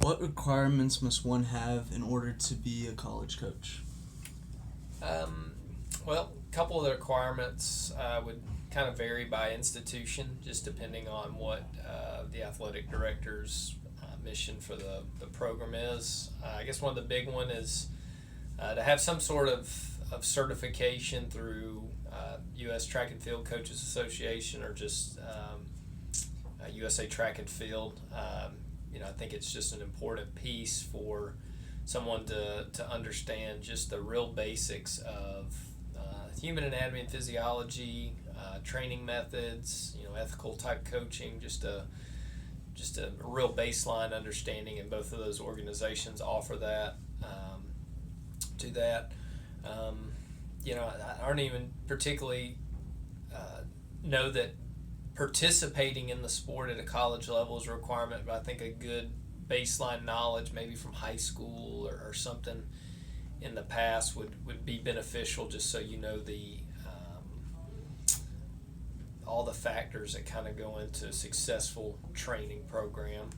What requirements must one have in order to be a college coach? Well, a couple of the requirements would kind of vary by institution, just depending on what the athletic director's mission for the program is. I guess one of the big one is to have some sort of certification through U.S. Track and Field Coaches Association or just USA Track and Field. I think it's just an important piece for someone to understand just the real basics of human anatomy and physiology, training methods, ethical type coaching, just a real baseline understanding, and both of those organizations offer that. To that, I aren't even particularly know that participating in the sport at a college level is a requirement, but I think a good baseline knowledge, maybe from high school or something in the past, would be beneficial, just so you know the all the factors that kind of go into a successful training program.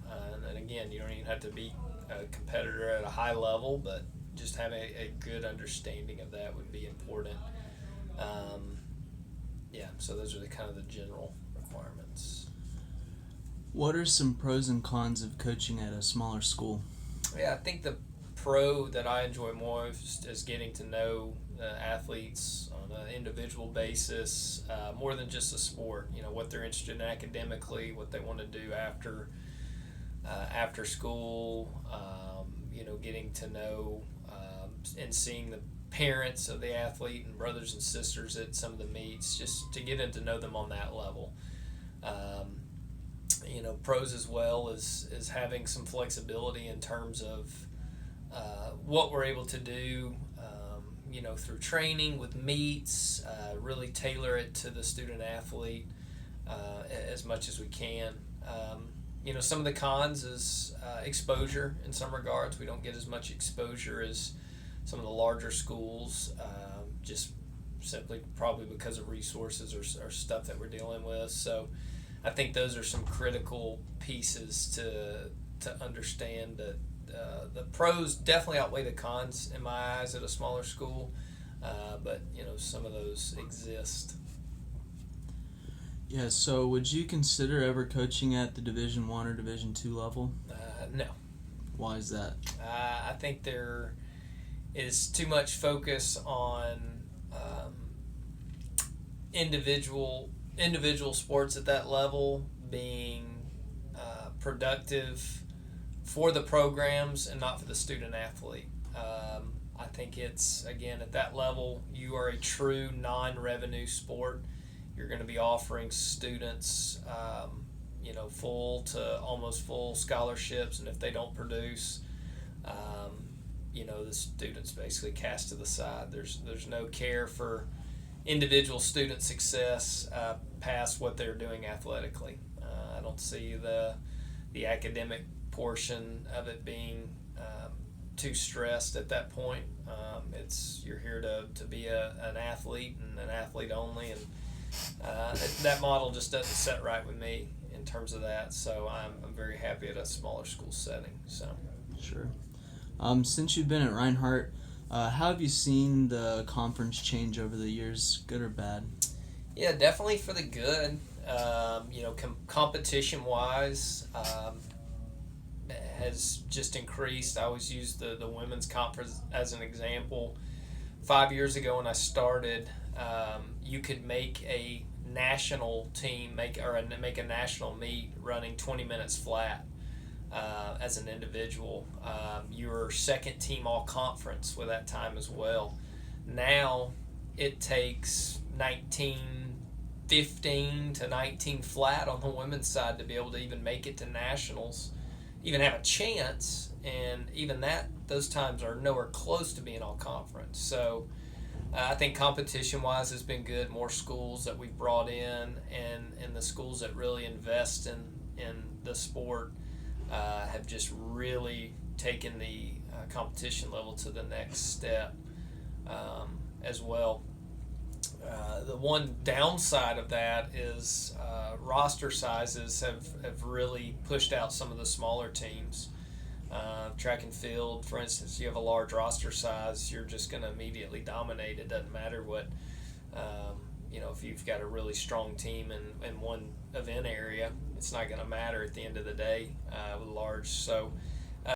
And again, you don't even have to be a competitor at a high level, but just having a good understanding of that would be important. So those are the kind of the general requirements. What are some pros and cons of coaching at a smaller school? Yeah, I think the pro that I enjoy more is getting to know athletes on an individual basis, more than just a sport. What they're interested in academically, what they want to do after school. Getting to know and seeing the parents of the athlete and brothers and sisters at some of the meets, just to get to know them on that level. Pros as well is having some flexibility in terms of what we're able to do, through training with meets, really tailor it to the student athlete as much as we can. Some of the cons is exposure in some regards. We don't get as much exposure as some of the larger schools, just simply probably because of resources or stuff that we're dealing with. So I think those are some critical pieces to understand that the pros definitely outweigh the cons in my eyes at a smaller school, but some of those exist. Yeah, so would you consider ever coaching at the Division I or Division II level? No. Why is that? I think there is too much focus on individual sports at that level being productive for the programs and not for the student athlete. I think it's, again, at that level, you are a true non-revenue sport. You're going to be offering students, full to almost full scholarships, and if they don't produce, the students basically cast to the side. There's no care for individual student success past what they're doing athletically. I don't see the academic portion of it being too stressed at that point. You're here to be an athlete and an athlete only, and that model just doesn't set right with me in terms of that. So I'm very happy at a smaller school setting. So sure. Since you've been at Reinhardt, how have you seen the conference change over the years, good or bad? Yeah, definitely for the good. Competition-wise, has just increased. I always use the women's conference as an example. 5 years ago when I started, you could make a national team, make a national meet running 20 minutes flat as an individual. You were second team all conference with that time as well. Now it takes 15 to 19 flat on the women's side to be able to even make it to nationals, even have a chance, and even those times are nowhere close to being all conference. So I think competition-wise has been good. More schools that we've brought in, and the schools that really invest in the sport have just really taken the competition level to the next step as well. The one downside of that is roster sizes have really pushed out some of the smaller teams. Track and field, for instance, you have a large roster size, you're just going to immediately dominate. It doesn't matter what, if you've got a really strong team in one event area, it's not going to matter at the end of the day with large. So